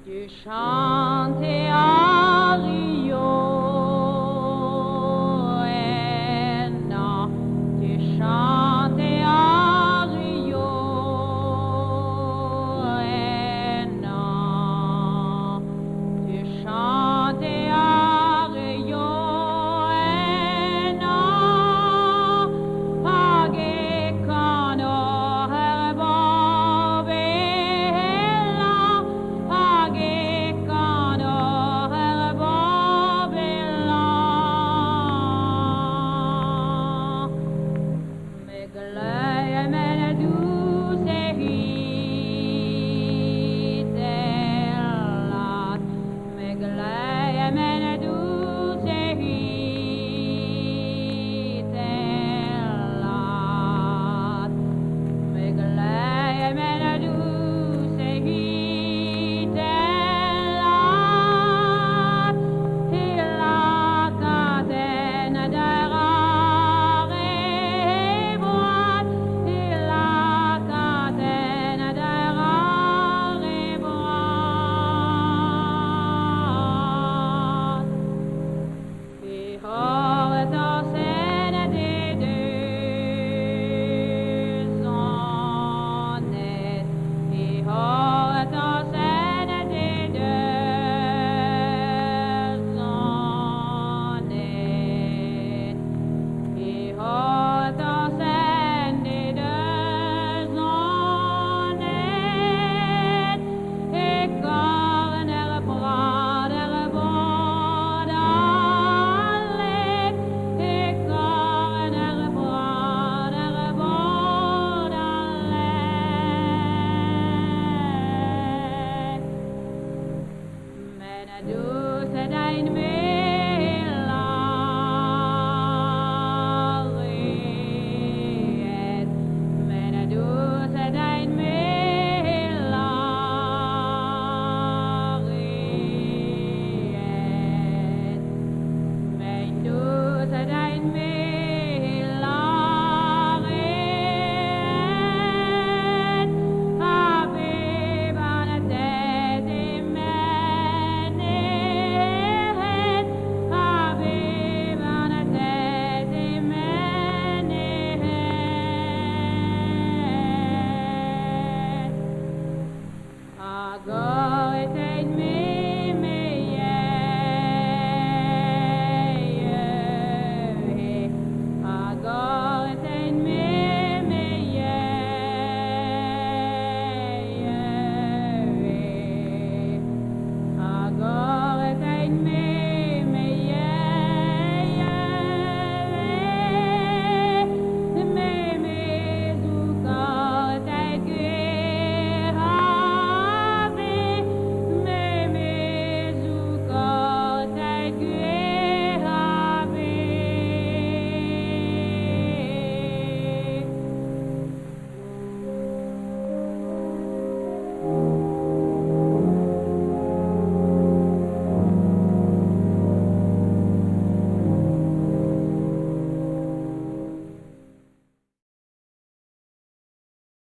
Du chanter à Rio, et non, du chanter à Rio, et non, du chanter à Rio, et non, pagé cano herbo bella, pagé cano herbo bella, me glöja mene du se hit ellat, me glöja mene du se hit ellat, me glöja mene du se hit ellat, hela katten där är brad, hela katten där är brad. Vi har ett avseende till dödsånet, vi har ett avseende till dödsånet, vi har ett avseende till dödsånet. Ekorren är bra, där båda lek. Ekorren är bra, där båda lek. Men du ser dig med